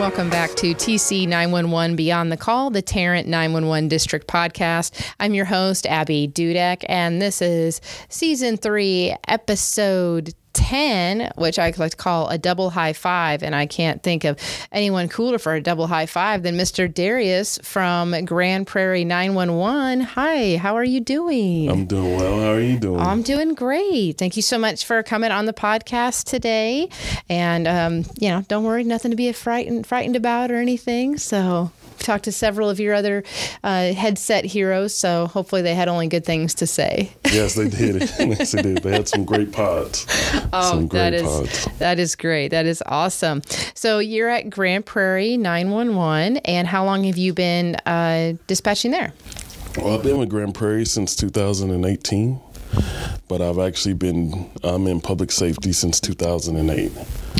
welcome back to TC 911 Beyond the Call, the Tarrant 911 District Podcast. I'm your host, Abbey Dudek, and this is Season 3, Episode 10, which I like to call a double high five, and I can't think of anyone cooler for a double high five than Mr. Dareas from Grand Prairie 911. Hi, how are you doing? I'm doing well. How are you doing? I'm doing great. Thank you so much for coming on the podcast today. And, don't worry, nothing to be frightened about or anything. So talked to several of your other headset heroes, so hopefully they had only good things to say. Yes, they did. Yes, they did. They had some great pods. That is great. That is awesome. So you're at Grand Prairie 911, and how long have you been dispatching there? Well, I've been with Grand Prairie since 2018, but I'm in public safety since 2008.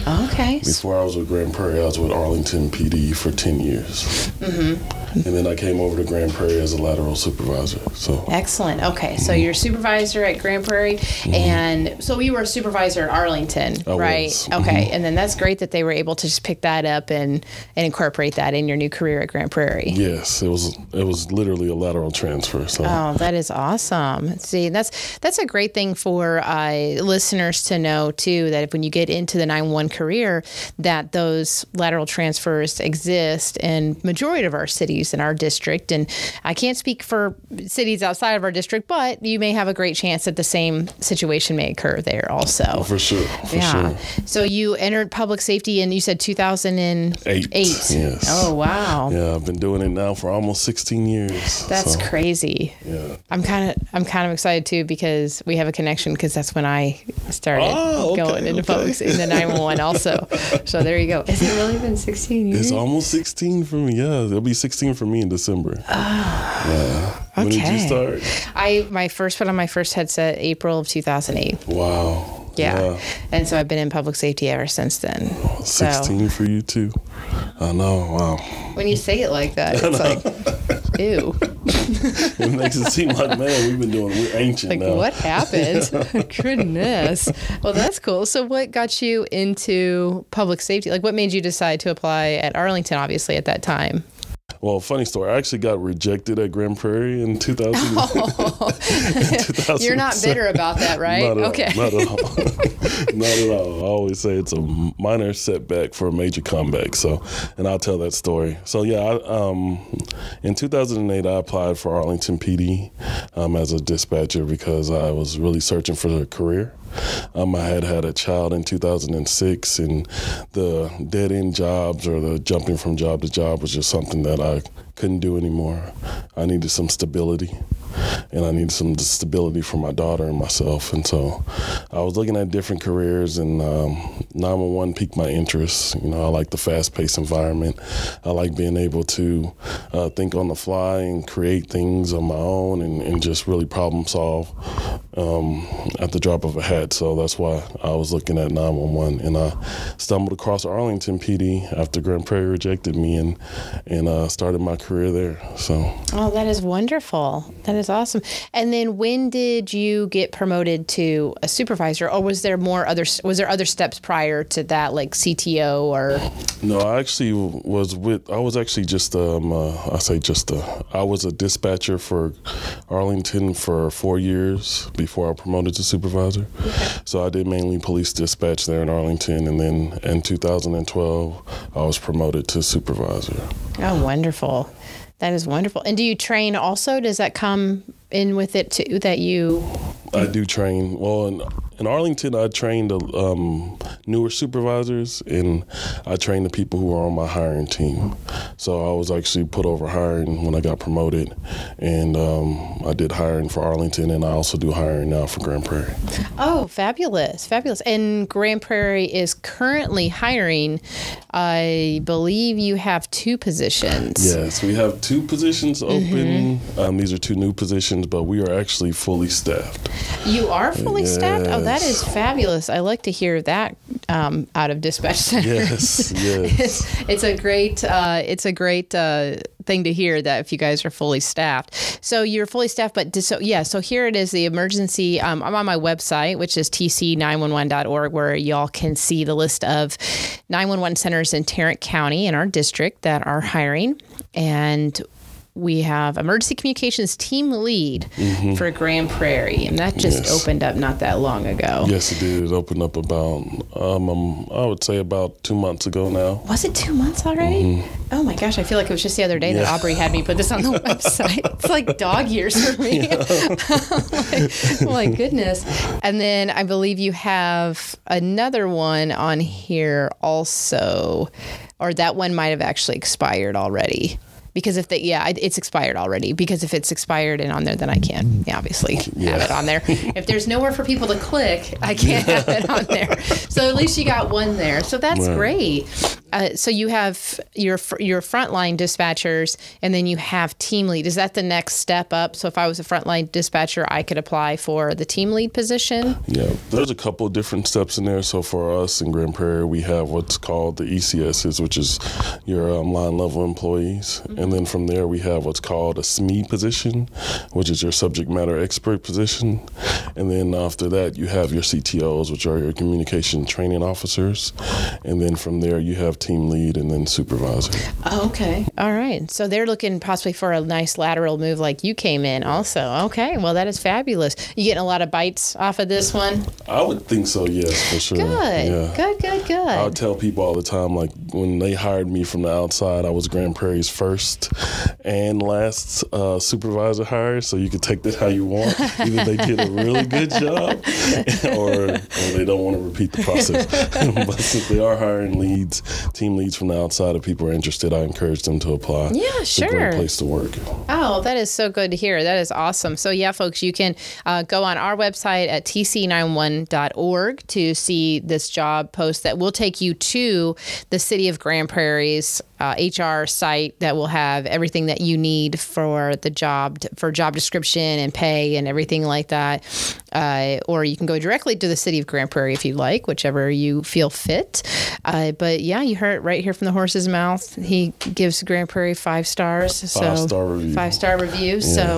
Okay. Before I was with Grand Prairie, I was with Arlington PD for 10 years. Mm-hmm. And then I came over to Grand Prairie as a lateral supervisor. So excellent. Okay, so you're a supervisor at Grand Prairie, and so you were a supervisor at Arlington, right? Was. Okay, and then that's great that they were able to just pick that up and incorporate that in your new career at Grand Prairie. Yes, it was literally a lateral transfer. So. Oh, that is awesome. See, that's a great thing for listeners to know too, that when you get into the 911 career, that those lateral transfers exist in majority of our cities in our district. And I can't speak for cities outside of our district, but you may have a great chance that the same situation may occur there also. Oh, for sure. Sure. So you entered public safety and you said 2008. Yes. Oh, wow. Yeah, I've been doing it now for almost 16 years. That's crazy. Yeah. I'm kind of excited too, because we have a connection, because that's when I started going into public safety in the 911 also. So there you go. Has it really been 16 years? It's almost 16 for me. Yeah, it'll be 16 for me in December. Yeah. When did you start? My first put on my first headset April of 2008. Wow. Yeah. And so I've been in public safety ever since then. 16 for you too. I know. Wow. When you say it like that, it's like, ew. It makes it seem like, man, we're ancient like, now. What happened? Goodness. Well, that's cool. So what got you into public safety? Like, what made you decide to apply at Arlington, obviously, at that time? Well, funny story. I actually got rejected at Grand Prairie in 2000. You're not bitter about that, right? Not at okay. All. Not at all. Not at all. I always say it's a minor setback for a major comeback. So, and I'll tell that story. So, yeah, in 2008, I applied for Arlington PD as a dispatcher because I was really searching for a career. I had a child in 2006, and the dead-end jobs or the jumping from job to job was just something that I couldn't do anymore. I needed some stability, and I needed some stability for my daughter and myself. And so I was looking at different careers, and 911 piqued my interest. You know, I like the fast-paced environment. I like being able to think on the fly and create things on my own and just really problem solve at the drop of a hat. So that's why I was looking at 911, and I stumbled across Arlington PD after Grand Prairie rejected me, and started my career there. So. Oh, that is wonderful. That is awesome. And then when did you get promoted to a supervisor, or was there other steps prior to that, like CTO or? No, I actually I was a dispatcher for Arlington for 4 years before I promoted to supervisor. Okay. So I did mainly police dispatch there in Arlington, and then in 2012, I was promoted to supervisor. Oh, wonderful. That is wonderful. And do you train also? Does that come in with it too, that you? I do train. Well, in Arlington, I trained newer supervisors, and I trained the people who are on my hiring team. So I was actually put over hiring when I got promoted, and I did hiring for Arlington, and I also do hiring now for Grand Prairie. Oh, fabulous, fabulous. And Grand Prairie is currently hiring. I believe you have 2 positions. Yes, we have 2 positions open. These are 2 new positions, but we are actually fully staffed. You are fully staffed? Oh, that is fabulous. I like to hear that out of dispatch centers. Yes. It's a great thing to hear that if you guys are fully staffed. So you're fully staffed, but so here it is, the emergency. I'm on my website, which is tc911.org, where y'all can see the list of 911 centers in Tarrant County in our district that are hiring. And we have emergency communications team lead for Grand Prairie, and that just opened up not that long ago. Yes, it did. It opened up about, I would say about 2 months ago now. Was it 2 months already? Oh my gosh, I feel like it was just the other day that Aubrey had me put this on the website. It's like dog years for me. Oh my goodness. And then I believe you have another one on here also, or that one might have actually expired already. Because if it's expired already. Because if it's expired and on there, then I can't obviously have it on there. If there's nowhere for people to click, I can't have it on there. So at least you got one there. So that's great. So you have your frontline dispatchers, and then you have team lead. Is that the next step up? So if I was a frontline dispatcher, I could apply for the team lead position? Yeah, there's a couple of different steps in there. So for us in Grand Prairie, we have what's called the ECSs, which is your line level employees. And then from there, we have what's called a SME position, which is your subject matter expert position. And then after that, you have your CTOs, which are your communication training officers. And then from there, you have team lead and then supervisor. Oh, okay. All right. So they're looking possibly for a nice lateral move like you came in also. Okay. Well, that is fabulous. You getting a lot of bites off of this one? I would think so, yes, for sure. Good. Yeah. Good. I would tell people all the time, like when they hired me from the outside, I was Grand Prairie's first and last supervisor hire, so you can take that how you want. Either they did a really good job or they don't want to repeat the process. But since they are hiring team leads from the outside, if people are interested, I encourage them to apply. Yeah, sure. It's a great place to work. Oh, that is so good to hear. That is awesome. So yeah, folks, you can go on our website at tc91.org to see this job post that will take you to the City of Grand Prairie's HR site that will have everything that you need for the job, for job description and pay and everything like that. Or you can go directly to the City of Grand Prairie if you'd like, whichever you feel fit. But yeah, you heard it right here from the horse's mouth. He gives Grand Prairie 5 stars. So 5-star review. 5-star review. Yes. So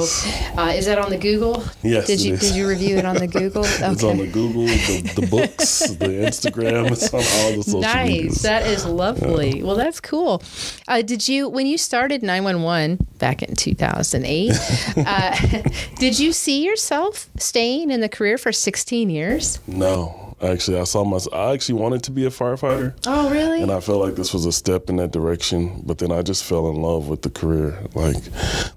is that on the Google? Yes. Did you review it on the Google? Okay. It's on the Google, the books, the Instagram. It's on all the social media. Nice. That is lovely. Well, that's cool. When you started 911 back in 2008, did you see yourself staying in the career for 16 years? No. Actually, I actually wanted to be a firefighter. Oh, really? And I felt like this was a step in that direction, but then I just fell in love with the career. Like,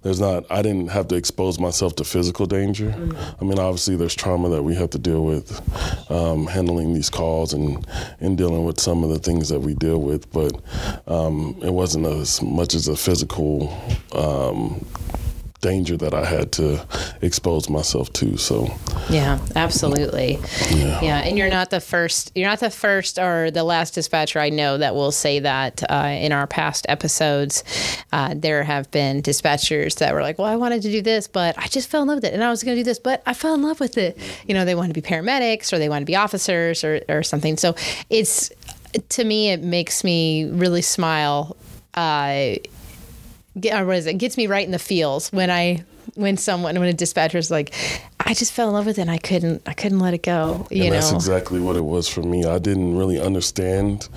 I didn't have to expose myself to physical danger. I mean, obviously there's trauma that we have to deal with, handling these calls and dealing with some of the things that we deal with, but it wasn't as much as a physical danger that I had to expose myself to. So yeah, absolutely. Yeah, and you're not the first or the last dispatcher I know that will say that. In our past episodes, there have been dispatchers that were like, well, I wanted to do this, but I just fell in love with it, and I was going to do this, but I fell in love with it. You know, they want to be paramedics or they want to be officers or something. So to me, it makes me really smile. It gets me right in the feels when a dispatcher is like, I just fell in love with it and I couldn't let it go. That's exactly what it was for me. I didn't really understand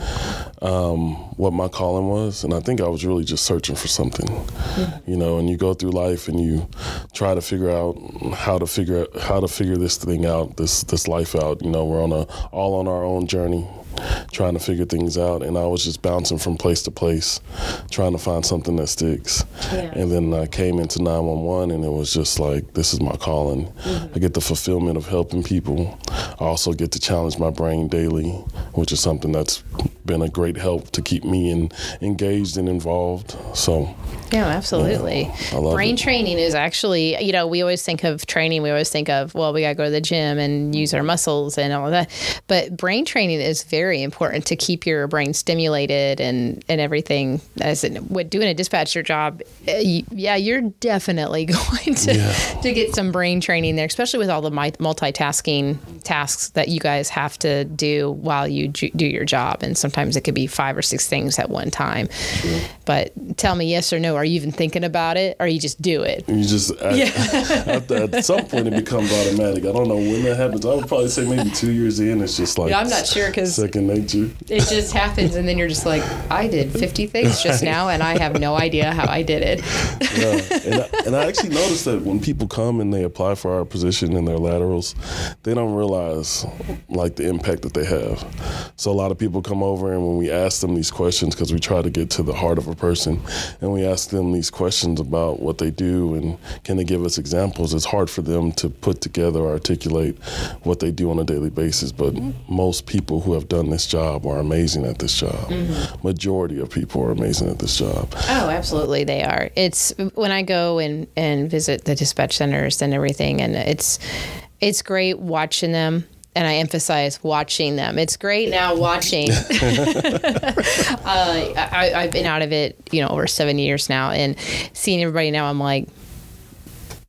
what my calling was, and I think I was really just searching for something. And you go through life and you try to figure out how to figure this thing out, this life out. We're all on our own journey, trying to figure things out, and I was just bouncing from place to place, trying to find something that sticks. Yeah. And then I came into 911, and it was just like, this is my calling. I get the fulfillment of helping people. I also get to challenge my brain daily, which is something that's been a great help to keep me engaged and involved. So. Yeah, absolutely. Yeah, I love brain it. training is actually, we always think of training. We always think of, well, we got to go to the gym and use our muscles and all of that. But brain training is very important to keep your brain stimulated and everything. With doing a dispatcher job, you're definitely going to get some brain training there, especially with all the multitasking tasks that you guys have to do while you do your job. And sometimes it could be 5 or 6 things at one time. Sure. But tell me yes or no. Are you even thinking about it, or you just do it? You just at some point it becomes automatic. I don't know when that happens. I would probably say maybe 2 years in, it's just like I'm not sure because second nature. It just happens, and then you're just like, I did 50 things just now, and I have no idea how I did it. Yeah, and I actually noticed that when people come and they apply for our position in their laterals, they don't realize like the impact that they have. So a lot of people come over, and when we ask them these questions, because we try to get to the heart of a person, and we ask them these questions about what they do and can they give us examples, it's hard for them to put together or articulate what they do on a daily basis. But most people who have done this job are amazing at this job. Mm-hmm. Majority of people are amazing at this job. Oh, absolutely they are. It's when I go and visit the dispatch centers and everything, and it's great watching them. And I emphasize watching them. It's great now watching. I've been out of it, over 7 years now, and seeing everybody now, I'm like,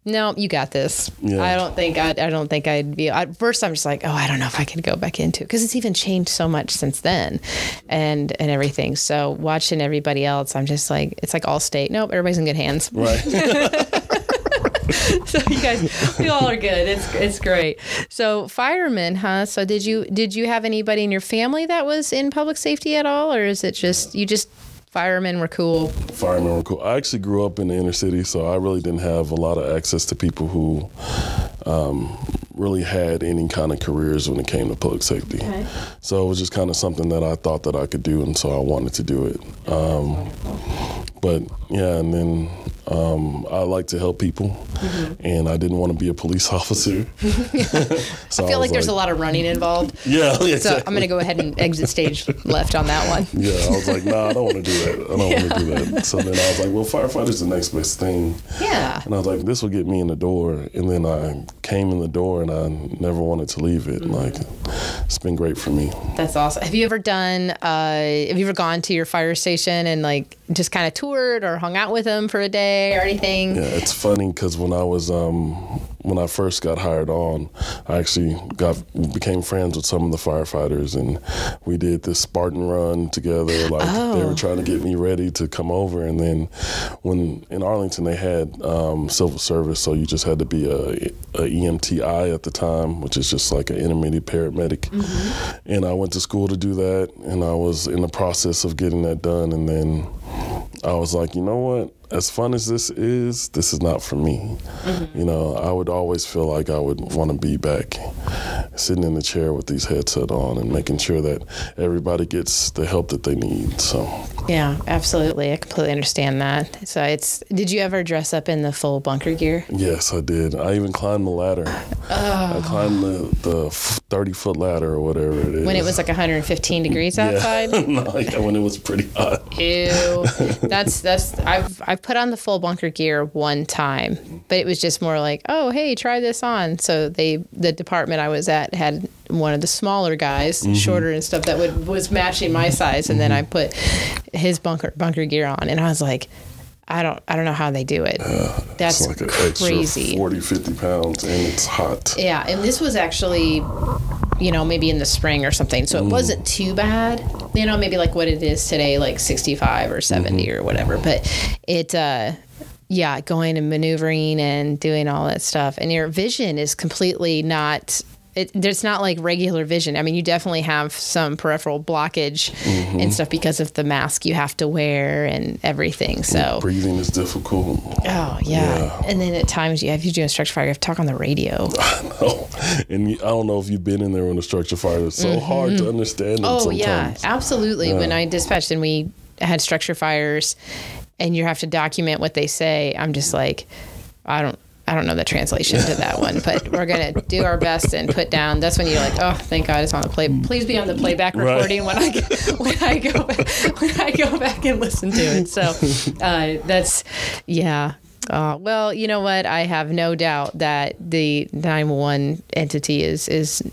no, you got this. Yeah. I don't think I'd be. At first, I'm just like, I don't know if I could go back into it because it's even changed so much since then, and everything. So watching everybody else, I'm just like, it's like Allstate. Nope, everybody's in good hands. Right. So you guys, we all are good. It's great. So firemen, huh? So did you have anybody in your family that was in public safety at all, or is it just firemen were cool? Firemen were cool. I actually grew up in the inner city, so I really didn't have a lot of access to people who really had any kind of careers when it came to public safety. Okay. So it was just kind of something that I thought that I could do, and so I wanted to do it. But yeah, and then I like to help people, and I didn't want to be a police officer. So I feel like there's a lot of running involved. Yeah, exactly. So I'm going to go ahead and exit stage left on that one. Yeah, I was like, nah, I don't want to do that. I don't want to do that. So then I was like, well, firefighter's the next best thing. Yeah. And I was like, this will get me in the door. And then I came in the door, and I never wanted to leave it. Like, it's been great for me. That's awesome. Have you ever gone to your fire station and like just kind of toured or hung out with them for a day or anything? Yeah, it's funny because when I first got hired on, I actually became friends with some of the firefighters, and we did this Spartan run together. Like they were trying to get me ready to come over, and then when in Arlington they had civil service, so you just had to be a EMTI at the time, which is just like an intermediate paramedic. And I went to school to do that, and I was in the process of getting that done, and then I was like, you know what? As fun as this is not for me. I would always feel like I would want to be back sitting in the chair with these headset on and making sure that everybody gets the help that they need. So yeah, absolutely. I completely understand that. So did you ever dress up in the full bunker gear? Yes, I did. I even climbed the ladder. I climbed the 30-foot ladder or whatever it is. When it was like 115 degrees outside? When it was pretty hot. Ew. I've put on the full bunker gear one time, but it was just more like, oh, hey, try this on. So the department I was at had one of the smaller guys, shorter and stuff, that was matching my size, and then I put his bunker gear on, and I was like, I don't know how they do it. That's like an crazy. Extra 40, 50 pounds, and it's hot. Yeah, and this was actually, maybe in the spring or something, so it wasn't too bad. Maybe like what it is today, like 65 or 70 or whatever. But it, going and maneuvering and doing all that stuff, and your vision is completely not. There's not like regular vision. I mean, you definitely have some peripheral blockage and stuff because of the mask you have to wear and everything. So breathing is difficult. Oh yeah. And then at times if you do a structure fire, you have to talk on the radio. I know. And I don't know if you've been in there when a structure fire. It's so hard to understand them sometimes. Yeah, absolutely. Yeah. When I dispatched and we had structure fires and you have to document what they say, I'm just like, I don't I don't know the translation to that one, but we're going to do our best and put down. That's when you're like, oh, thank God it's on the play. Please be on the playback recording when I go back and listen to it. So that's, yeah. Well, you know what? I have no doubt that the 911 entity is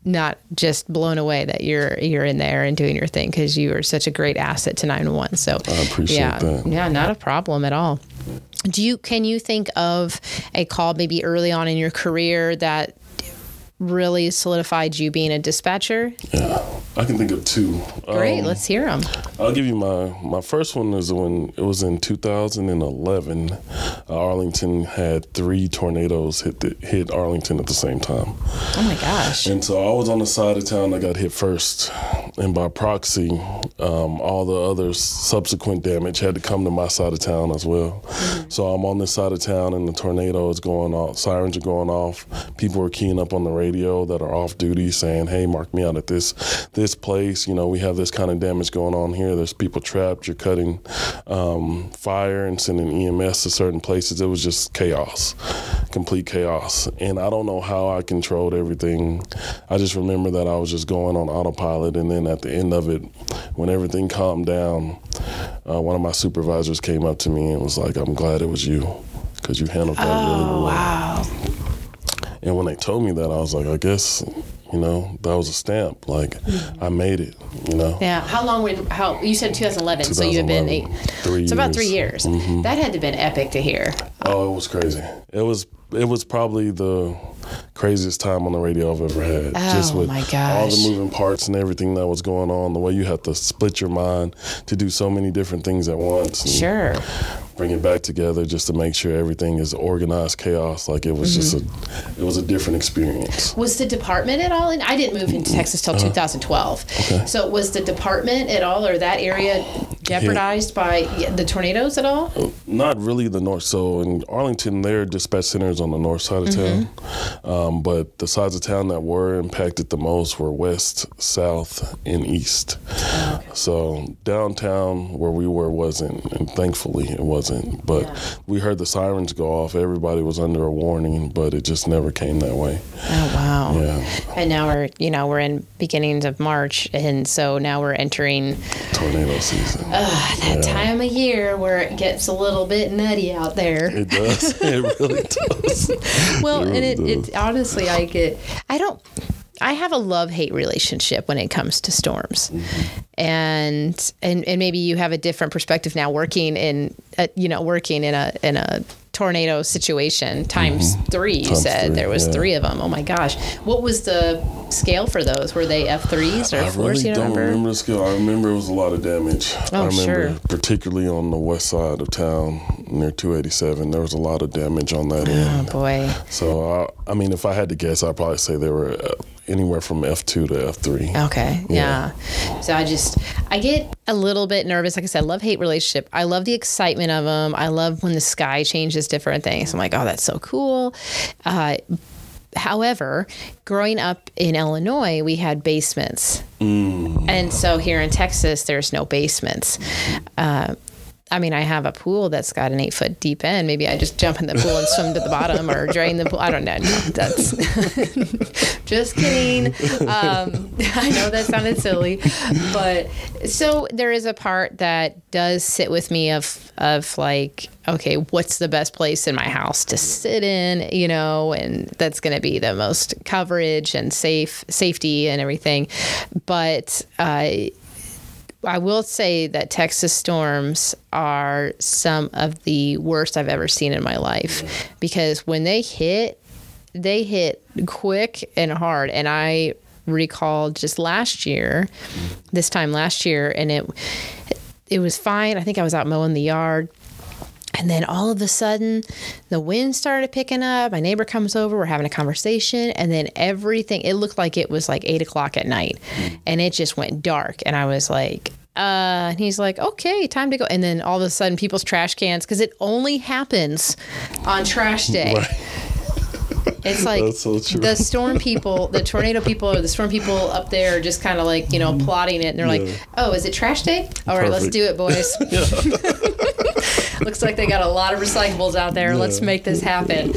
not just blown away that you're in there and doing your thing, because you are such a great asset to 911. So I appreciate that. Yeah, not a problem at all. Can you think of a call maybe early on in your career that really solidified you being a dispatcher? Yeah, I can think of two. Great, let's hear them. I'll give you my first one is when it was in 2011. Arlington had 3 tornadoes hit Arlington at the same time. Oh my gosh. And so I was on the side of town that got hit first. And by proxy, all the other subsequent damage had to come to my side of town as well. Mm-hmm. So I'm on this side of town and the tornado is going off, sirens are going off. People are keying up on the radio that are off duty saying, hey, mark me out at this place. You know, we have this kind of damage going on here. There's people trapped. You're cutting fire and sending EMS to certain places. It was just chaos, complete chaos. And I don't know how I controlled everything. I just remember that I was just going on autopilot. And then at the end of it, when everything calmed down, one of my supervisors came up to me and was like, I'm glad it was you, because you handled that really well. Wow. And when they told me that, I was like, I guess, you know, that was a stamp. Like, I made it, you know. Yeah. How long you said 2011, so you had been 3 years. So about 3 years. Mm-hmm. That had to have been epic to hear. Oh, it was crazy. It was probably the craziest time on the radio I've ever had. Oh, just with my gosh. all the moving parts and everything that was going on, the way you had to split your mind to do so many different things at once. Sure. Bring it back together just to make sure everything is organized chaos. Like, it was just it was a different experience. Was the department at all in? I didn't move into Texas till 2012. Okay. So was the department at all, or that area, jeopardized by the tornadoes at all? Not really the north. So in Arlington, their dispatch center is on the north side of town. But the sides of town that were impacted the most were west, south, and east. Okay. So downtown where we were wasn't, and thankfully it wasn't. But we heard the sirens go off. Everybody was under a warning, but it just never came that way. Oh, wow. Yeah. And now we're in beginnings of March, and so now we're entering tornado season. That time of year where it gets a little bit nutty out there. It does. It really does. Well, it honestly, I have a love-hate relationship when it comes to storms. Mm-hmm. And maybe you have a different perspective now working in a tornado situation times 3. You said there was 3 of them. Oh my gosh. What was the scale for those? Were they F3s or F4s? I really don't remember the scale. I remember it was a lot of damage. Oh, I remember sure. particularly on the west side of town near 287, there was a lot of damage on that end. Oh boy. So I mean, if I had to guess, I'd probably say they were anywhere from F2 to F3. Okay. Yeah. So I get a little bit nervous. Like I said, love-hate relationship. I love the excitement of them. I love when the sky changes different things. I'm like, oh, that's so cool. However, growing up in Illinois, we had basements. And so here in Texas, there's no basements. I mean, I have a pool that's got an 8-foot deep end. Maybe I just jump in the pool and swim to the bottom or drain the pool. I don't know. No, that's just kidding. I know that sounded silly, but so there is a part that does sit with me of like, okay, what's the best place in my house to sit in, and that's going to be the most coverage and safety and everything. But I will say that Texas storms are some of the worst I've ever seen in my life, because when they hit quick and hard. And I recall just this time last year, and it was fine. I think I was out mowing the yard. And then all of a sudden, the wind started picking up. My neighbor comes over. We're having a conversation. And then it looked like it was like 8 o'clock at night. And it just went dark. And I was like, and he's like, okay, time to go. And then all of a sudden, people's trash cans, because it only happens on trash day. Right. It's like so the storm people, the tornado people, or the storm people up there are just kind of like, plotting it. And they're like, oh, is it trash day? All right, let's do it, boys. Looks like they got a lot of recyclables out there. Let's make this happen.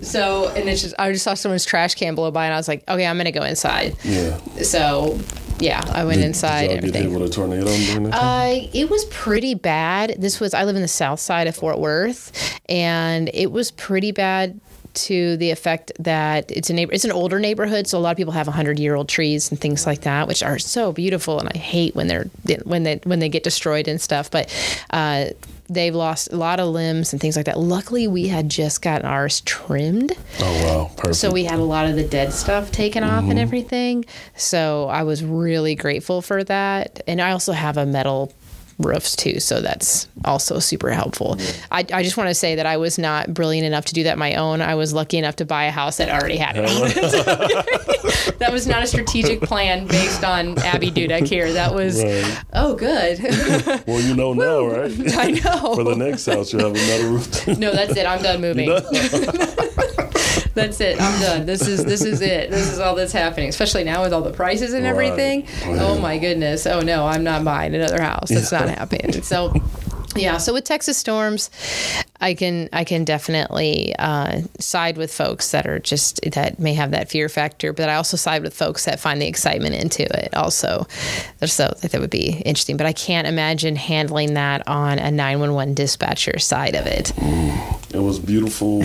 So, and it's just, I just saw someone's trash can blow by, and I was like, okay, I'm going to go inside. Yeah. So, yeah, I went inside. Did y'all get hit with a tornado during that time? It was pretty bad. I live in the south side of Fort Worth, and it was pretty bad to the effect that it's an older neighborhood, so a lot of people have 100-year-old trees and things like that, which are so beautiful, and I hate when they get destroyed and stuff. But they've lost a lot of limbs and things like that. Luckily, we had just gotten ours trimmed. Oh wow, perfect. So we had a lot of the dead stuff taken off and everything. So I was really grateful for that, and I also have a metal roofs too, so that's also super helpful. I just want to say that I was not brilliant enough to do that my own. I was lucky enough to buy a house that already had it on it. That was not a strategic plan based on Abbey Dudek here. That was oh good. Well, you know now, right? I know. For the next house, you'll have a metal roof. No, that's it. I'm done moving. That's it. I'm done. This is it. This is all that's happening, especially now with all the prices and everything. Oh my goodness. Oh no, I'm not buying another house. That's not happening. So yeah, so with Texas storms, I can definitely side with folks that may have that fear factor, but I also side with folks that find the excitement into it also. So that would be interesting, but I can't imagine handling that on a 911 dispatcher side of it. It was beautiful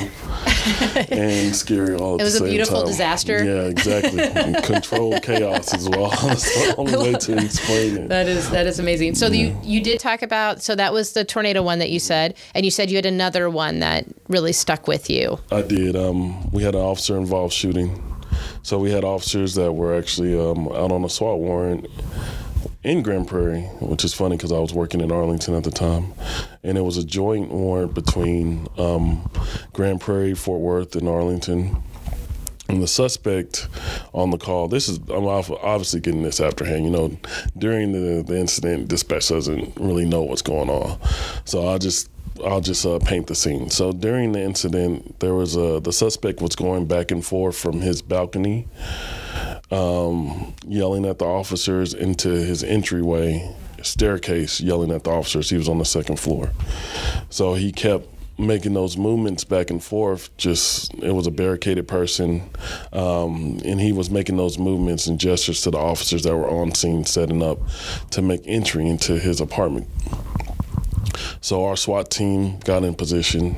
and scary all at the same time. It was a beautiful disaster. Yeah, exactly. And controlled chaos as well. That's the only way to explain it. That is amazing. So you did talk about, so that was the tornado one that you said, and you said you had another one that really stuck with you. I did. We had an officer-involved shooting. So we had officers that were actually out on a SWAT warrant in Grand Prairie, which is funny because I was working in Arlington at the time. And it was a joint warrant between Grand Prairie, Fort Worth, and Arlington. And the suspect on the call, I'm obviously getting this afterhand, during the incident, dispatch doesn't really know what's going on. So I'll just paint the scene. So during the incident, there was the suspect was going back and forth from his balcony, yelling at the officers, into his entryway staircase, yelling at the officers. He was on the second floor. So he kept making those movements back and forth. It was a barricaded person, and he was making those movements and gestures to the officers that were on scene, setting up to make entry into his apartment. So our SWAT team got in position.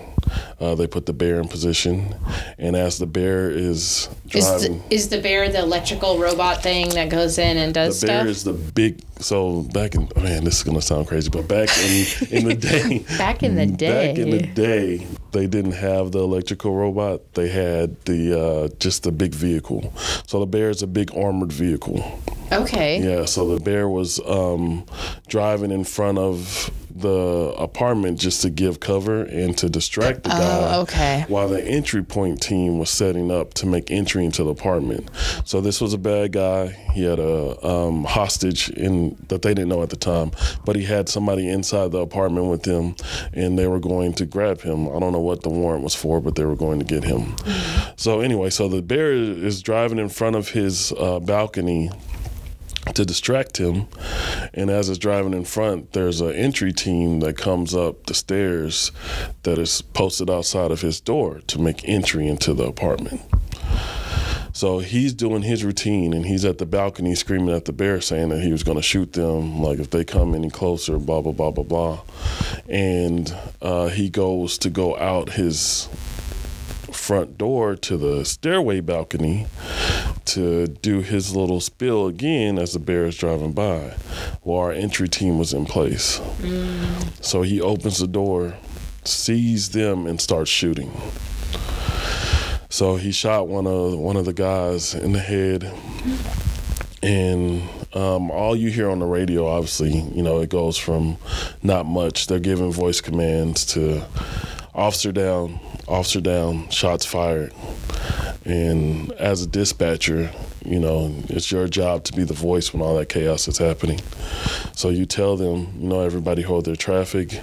They put the bear in position, and as the bear is driving... Is the bear the electrical robot thing that goes in and does stuff? The bear is the big... So back in... Man, this is going to sound crazy, but back in the day... Back in the day, they didn't have the electrical robot. They had just the big vehicle. So the bear is a big armored vehicle. Okay. Yeah, so the bear was driving in front of the apartment just to give cover and to distract the guy while the entry point team was setting up to make entry into the apartment. So this was a bad guy. He had a hostage that they didn't know at the time, but he had somebody inside the apartment with him, and they were going to grab him. I don't know what the warrant was for, but they were going to get him. So anyway, so the bear is driving in front of his balcony to distract him, and as it's driving in front, there's an entry team that comes up the stairs that is posted outside of his door to make entry into the apartment. So he's doing his routine, and he's at the balcony screaming at the bear, saying that he was going to shoot them, like if they come any closer, blah, blah, blah, blah, blah. And he goes to go out his front door to the stairway balcony to do his little spiel again as the bear is driving by while our entry team was in place. So he opens the door, sees them, and starts shooting. So he shot one of the guys in the head, and all you hear on the radio, obviously, it goes from not much. They're giving voice commands to officer down, shots fired. And as a dispatcher, it's your job to be the voice when all that chaos is happening. So you tell them, everybody hold their traffic.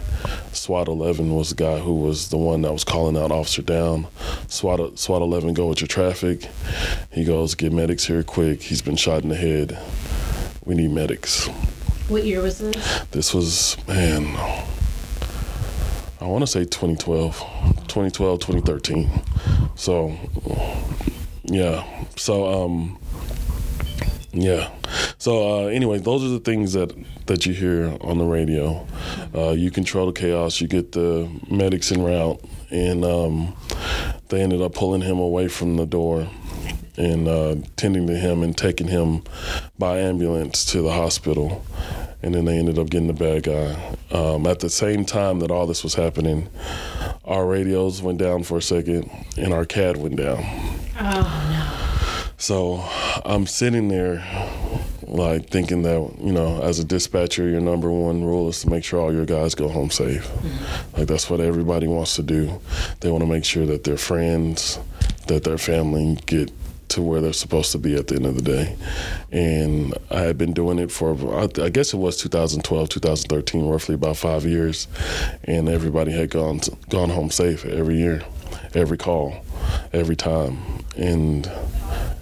SWAT 11 was the guy who was the one that was calling out officer down. SWAT 11, go with your traffic. He goes, get medics here quick. He's been shot in the head. We need medics. What year was this? This was, man, I I want to say 2013. So, yeah. So, So anyway, those are the things that you hear on the radio. You control the chaos. You get the medics en route, and they ended up pulling him away from the door and tending to him and taking him by ambulance to the hospital. And then they ended up getting the bad guy. At the same time that all this was happening, our radios went down for a second, and our CAD went down. Oh, no. So I'm sitting there like thinking that, as a dispatcher, your number one rule is to make sure all your guys go home safe. Mm-hmm. Like that's what everybody wants to do. They want to make sure that their friends, that their family get to where they're supposed to be at the end of the day. And I had been doing it for, I guess it was 2012, 2013, roughly about 5 years. And everybody had gone home safe every year, every call, every time. And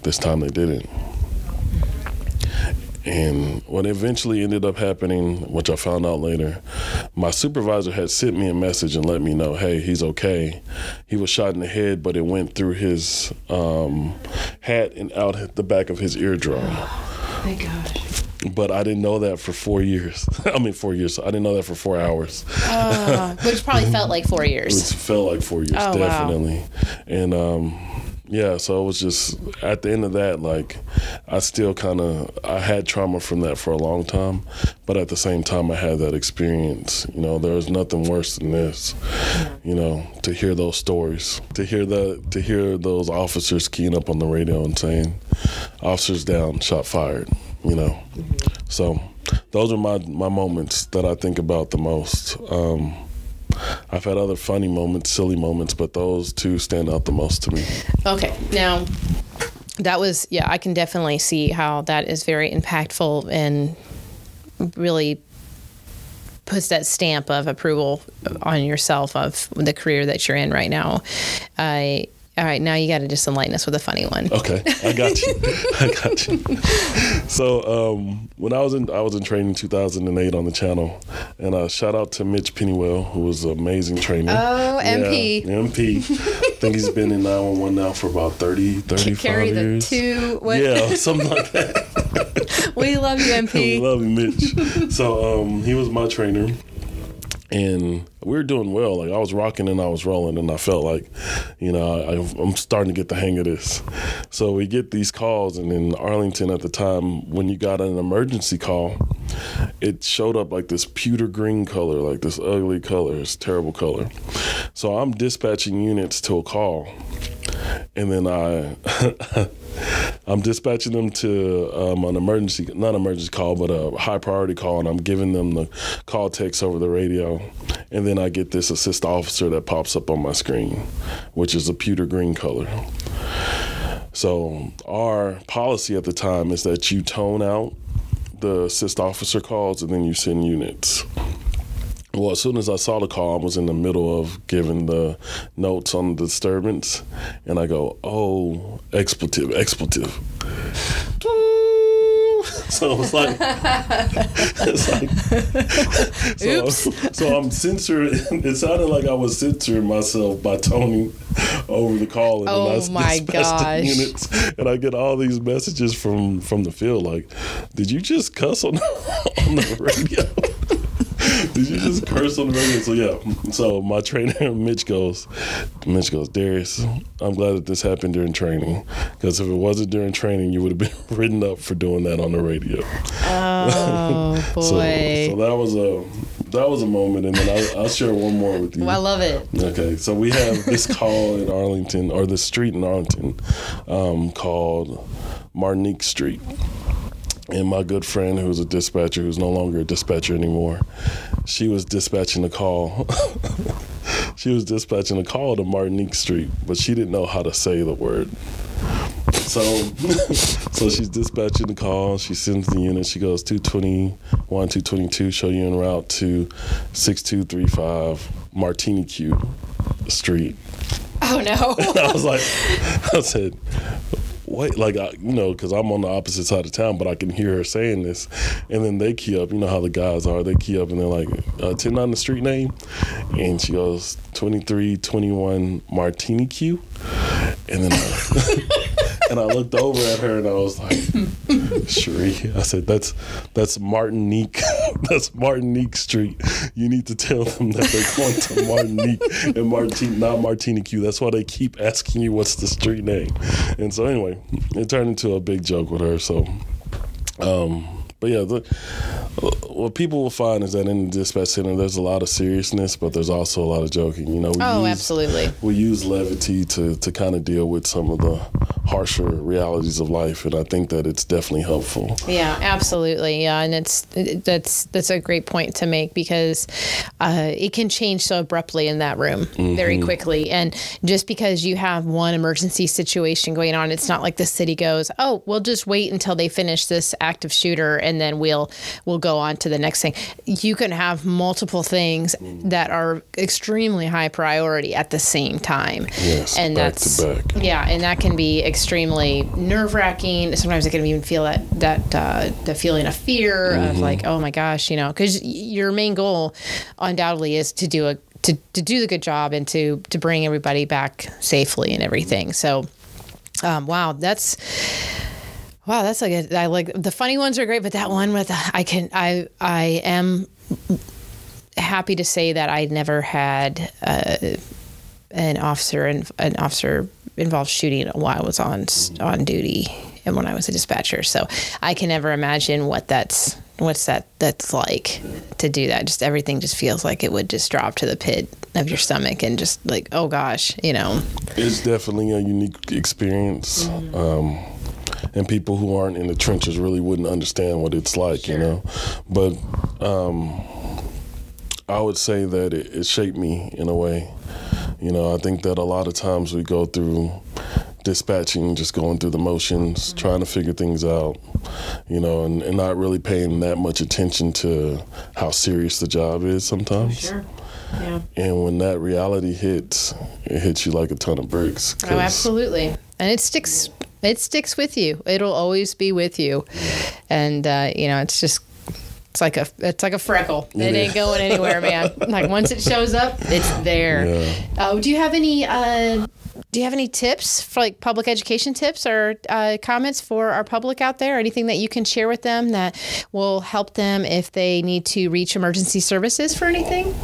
this time they didn't. And what eventually ended up happening, which I found out later, my supervisor had sent me a message and let me know, hey, he's okay. He was shot in the head, but it went through his hat and out at the back of his eardrum. Oh, my gosh. But I didn't know that for 4 years. 4 years. I didn't know that for 4 hours. Which probably felt like 4 years. It felt like 4 years, definitely. Wow. And yeah, so it was just, at the end of that, like, I still I had trauma from that for a long time, but at the same time, I had that experience. There was nothing worse than this, to hear those stories, to hear those officers keying up on the radio and saying, officers down, shot fired, Mm-hmm. So those are my moments that I think about the most. I've had other funny moments, silly moments, but those two stand out the most to me. Okay. Now, that was, I can definitely see how that is very impactful and really puts that stamp of approval on yourself of the career that you're in right now. All right, now you got to just enlighten us with a funny one. Okay, I got you. So when I was in training in 2008 on the channel, and shout out to Mitch Pennywell, who was an amazing trainer. Oh, MP. Yeah, MP. I think he's been in 911 now for about 35 carry years. Yeah, something like that. We love you, MP. We love you, Mitch. So he was my trainer. And we were doing well. Like, I was rocking and I was rolling, and I felt like, I'm starting to get the hang of this. So we get these calls, and in Arlington at the time, when you got an emergency call, it showed up like this pewter green color, like this ugly color, this terrible color. So I'm dispatching units to a call, and then I'm dispatching them to an not emergency call, but a high priority call, and I'm giving them the call text over the radio. And then I get this assist officer that pops up on my screen, which is a pewter green color. So our policy at the time is that you tone out the assist officer calls and then you send units. Well, as soon as I saw the call, I was in the middle of giving the notes on the disturbance, and I go, oh, expletive. So it's like, oops. So I'm censoring. It sounded like I was censoring myself by toning over the call, and oh then I dispatched the units, and I get all these messages from the field like, "Did you just cuss on the radio?" Did you just curse on the radio? So yeah. So my trainer, Mitch goes, Dareas, I'm glad that this happened during training, because if it wasn't during training, you would have been written up for doing that on the radio. Oh boy. So that was a moment, and then I'll share one more with you. I love it. Okay, so we have this call in Arlington, or this street in Arlington, called Martinique Street. And my good friend, who's a dispatcher, who's no longer a dispatcher anymore, she was dispatching a call. She was dispatching a call to Martinique Street, but she didn't know how to say the word. So she's dispatching the call. She sends the unit. She goes 221, 222, show you en route to 6235 Martinique Street. Oh, no. And I said, wait, like, because I'm on the opposite side of town, but I can hear her saying this. And then they key up, you know how the guys are. They key up and they're like, 10 the street name? And she goes, 2321 Martini Q. And then and I looked over at her and I was like, Cherie, I said, that's Martinique. That's Martinique Street. You need to tell them that they're going to Martinique and not Martini Q. That's why they keep asking you what's the street name. And so anyway, it turned into a big joke with her. So, but yeah, what people will find is that in the dispatch center, there's a lot of seriousness, but there's also a lot of joking. Absolutely. We use levity to kind of deal with some of the harsher realities of life, and I think that it's definitely helpful. Yeah, absolutely. Yeah, and that's a great point to make, because it can change so abruptly in that room very quickly. And just because you have one emergency situation going on, it's not like the city goes, oh, we'll just wait until they finish this active shooter and then we'll go on to the next thing. You can have multiple things that are extremely high priority at the same time. Yes, and back to back. Yeah, and that can be extremely nerve-wracking. Sometimes it can even feel the feeling of fear of like, oh my gosh, because your main goal undoubtedly is to do the good job and to bring everybody back safely and everything. So, that's like I like the funny ones are great, but that one with I am happy to say that I never had an officer involved shooting while I was on duty and when I was a dispatcher. So I can never imagine that's like to do that. Just everything just feels like it would just drop to the pit of your stomach and just like, oh gosh, It's definitely a unique experience. And people who aren't in the trenches really wouldn't understand what it's like, Sure. But I would say that it shaped me in a way. I think that a lot of times we go through dispatching, just going through the motions, trying to figure things out, and not really paying that much attention to how serious the job is sometimes. Sure. Yeah. And when that reality hits, it hits you like a ton of bricks. Oh, absolutely. And it sticks with you. It'll always be with you. And, it's like a freckle. It ain't going anywhere, man. Like once it shows up, it's there. Yeah. Do you have any tips for like public education tips or comments for our public out there? Anything that you can share with them that will help them if they need to reach emergency services for anything?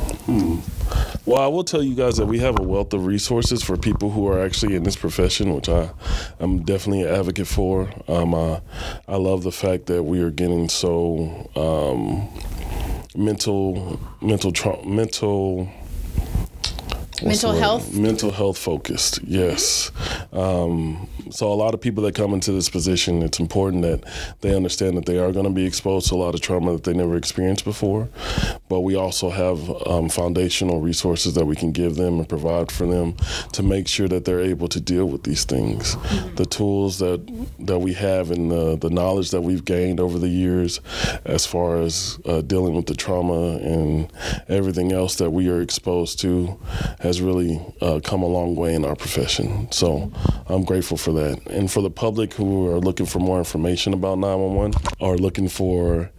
Well, I will tell you guys that we have a wealth of resources for people who are actually in this profession, which I'm definitely an advocate for. I love the fact that we are getting so mental health focused. Yes. So a lot of people that come into this position, it's important that they understand that they are going to be exposed to a lot of trauma that they never experienced before. But we also have foundational resources that we can give them and provide for them to make sure that they're able to deal with these things. The tools that we have and the knowledge that we've gained over the years as far as dealing with the trauma and everything else that we are exposed to has really come a long way in our profession. So I'm grateful for that. And for the public who are looking for more information about 911 or looking for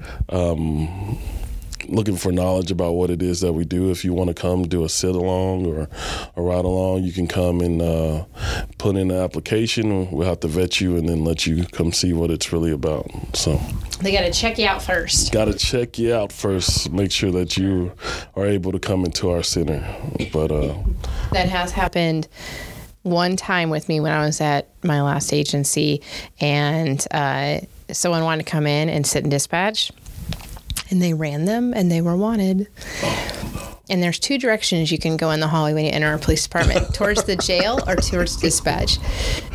knowledge about what it is that we do, if you want to come do a sit-along or a ride-along, you can come and put in an application. We'll have to vet you and then let you come see what it's really about. So they got to check you out first. Make sure that you are able to come into our center. But that has happened one time with me when I was at my last agency, and someone wanted to come in and sit in dispatch, and they ran them, and they were wanted. And there's two directions you can go in the hallway when you enter a police department, towards the jail or towards dispatch.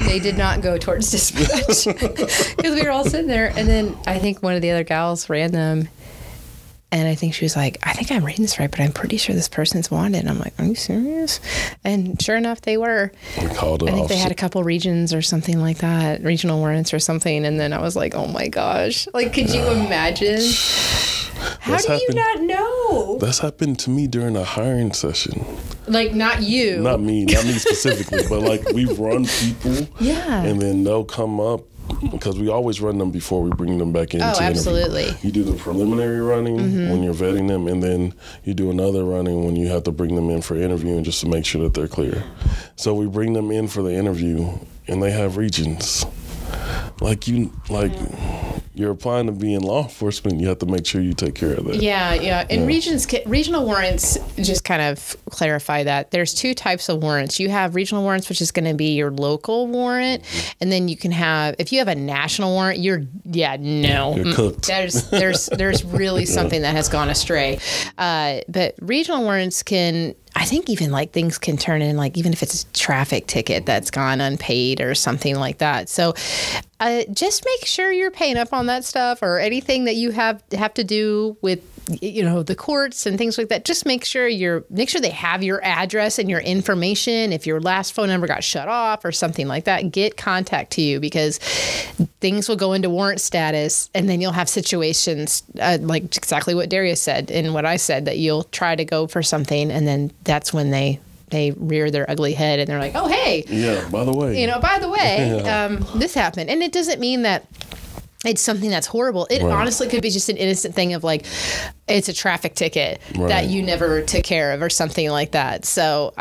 They did not go towards dispatch because we were all sitting there. And then I think one of the other gals ran them. And I think she was like, I think I'm reading this right, but I'm pretty sure this person's wanted. And I'm like, are you serious? And sure enough, they were. I think they had a couple regions or something like that, regional warrants or something. And then I was like, oh my gosh. Like, could you imagine? How do you not know? That's happened to me during a hiring session. Like, not you. Not me specifically, but like we run people. Yeah. And then they'll come up, because we always run them before we bring them back in. Oh, absolutely. Interview. You do the preliminary running when you're vetting them, and then you do another running when you have to bring them in for interviewing, just to make sure that they're clear. So we bring them in for the interview, and they have regions. You're applying to be in law enforcement, you have to make sure you take care of that. Yeah. And regional warrants, just kind of clarify that. There's two types of warrants. You have regional warrants, which is going to be your local warrant. And then you can have, if you have a national warrant, you're cooked. There's really something that has gone astray. But regional warrants can, I think even like things can turn in, like even if it's a traffic ticket that's gone unpaid or something like that. So just make sure you're paying up on that stuff, or anything that you have to do with, the courts and things like that. Just make sure they have your address and your information. If your last phone number got shut off or something like that, get contact to you, because things will go into warrant status, and then you'll have situations like exactly what Dareas said and what I said, that you'll try to go for something, and then that's when they rear their ugly head and they're like, oh, hey. Yeah, by the way. This happened. And it doesn't mean that it's something that's horrible. It honestly could be just an innocent thing of like, it's a traffic ticket that you never took care of or something like that. So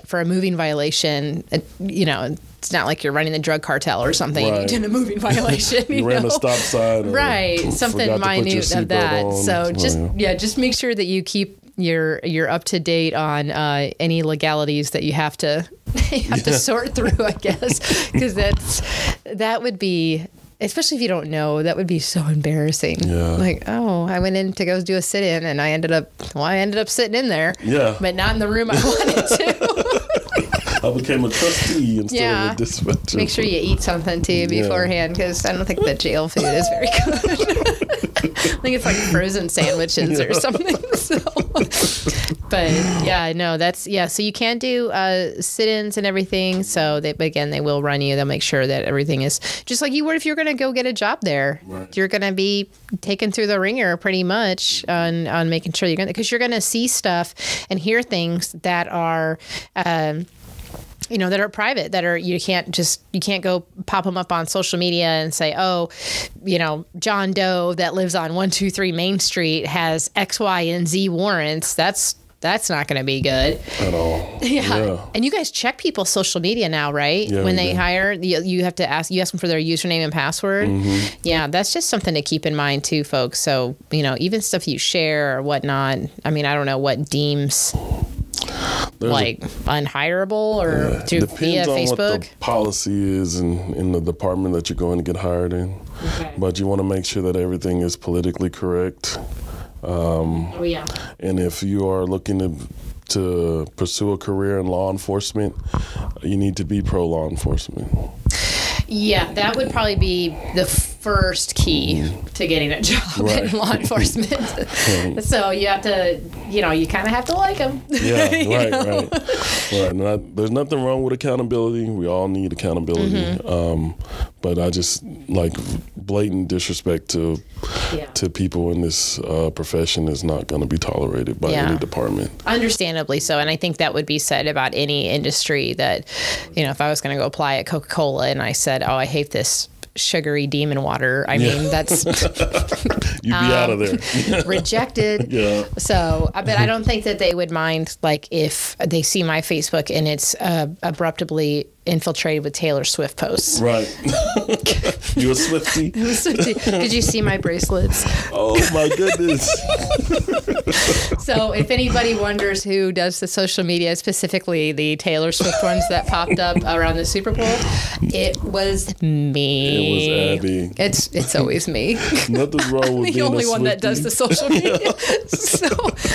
for a moving violation, it's not like you're running the drug cartel or something. You did a moving violation. You ran a stop sign. Something minute of that. On. So just make sure that you keep you're up to date on any legalities that you have to sort through, I guess, because that would be, especially if you don't know, that would be so embarrassing. Yeah. Like, oh, I went in to go do a sit-in, and I ended up sitting in there. Yeah. But not in the room I wanted to. I became a trustee instead of a dispatcher. Make sure you eat something too beforehand, because I don't think the jail food is very good. I think it's like frozen sandwiches or something. So. But so you can't do sit-ins and everything. So they will run you. They'll make sure that everything is just like you would if you're going to go get a job there. Right. You're going to be taken through the ringer pretty much on making sure because you're going to see stuff and hear things that are. That are private, you can't go pop them up on social media and say, oh, John Doe that lives on 123 Main Street has X, Y, and Z warrants. That's not going to be good at all. Yeah. And you guys check people's social media now, right? Yeah, when they hire, you have to ask them for their username and password. Mm-hmm. Yeah, that's just something to keep in mind too, folks. So, even stuff you share or whatnot. I mean, I don't know what deems unhireable or via Facebook. On what the policy is in the department that you're going to get hired in. Okay. But you want to make sure that everything is politically correct. And if you are looking to pursue a career in law enforcement, you need to be pro-law enforcement. Yeah, that would probably be the first key to getting a job in law enforcement. So you have to, you kind of have to like them. Yeah, right. There's nothing wrong with accountability. We all need accountability. Mm-hmm. But I just blatant disrespect to people in this profession is not going to be tolerated by any department. Understandably so. And I think that would be said about any industry that, if I was going to go apply at Coca-Cola and I said, oh, I hate this sugary demon water. I mean, that's you'd be out of there. Rejected. Yeah. So, but I don't think that they would mind, like, if they see my Facebook and it's abruptly infiltrated with Taylor Swift posts. Right. You a Swiftie? I'm a Swiftie. Did you see my bracelets? Oh my goodness. So if anybody wonders who does the social media, specifically the Taylor Swift ones that popped up around the Super Bowl, it was me. It was Abby. It's always me. Nothing's wrong with the only one that does the social media. So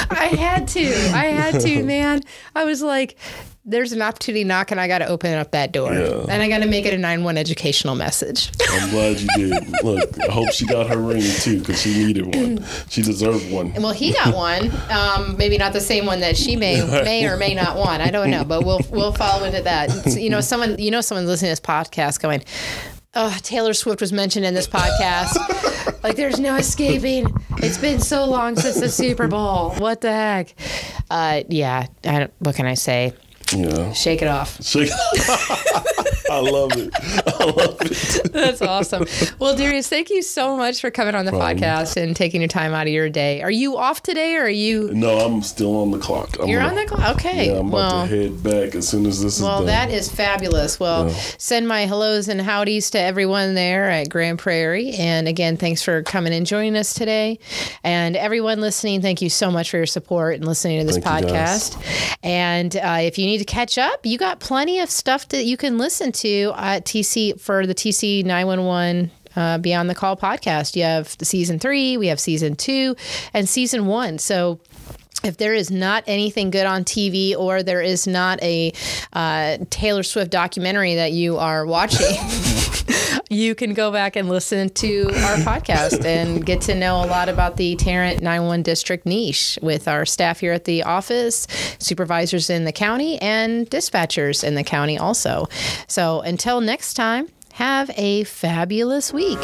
I had to, man. I was like, there's an opportunity knock, and I got to open up that door. Yeah. And I got to make it a 9-1 educational message. I'm glad you did. Look, I hope she got her ring, too, because she needed one. She deserved one. Well, he got one. Maybe not the same one that she may or may not want. I don't know, but we'll follow into that. Someone's listening to this podcast going, oh, Taylor Swift was mentioned in this podcast. Like, there's no escaping. It's been so long since the Super Bowl. What the heck? Yeah. What can I say? Yeah. Shake it off. Shake it. I love it. I love it. That's awesome. Well, Dareas, thank you so much for coming on the podcast and taking your time out of your day. Are you off today or are you? No, I'm still on the clock. You're on the clock? Okay. Yeah, I'm about to head back as soon as this is done. Well, that is fabulous. Well, send my hellos and howdies to everyone there at Grand Prairie. And again, thanks for coming and joining us today. And everyone listening, thank you so much for your support and listening to this podcast. And if you need to catch up, you got plenty of stuff that you can listen to at TC for the TC 911 Beyond the Call podcast. You have season 3, we have season 2, and season 1. So if there is not anything good on TV or there is not a Taylor Swift documentary that you are watching, you can go back and listen to our podcast and get to know a lot about the Tarrant 911 district niche with our staff here at the office, supervisors in the county, and dispatchers in the county also. So until next time, have a fabulous week.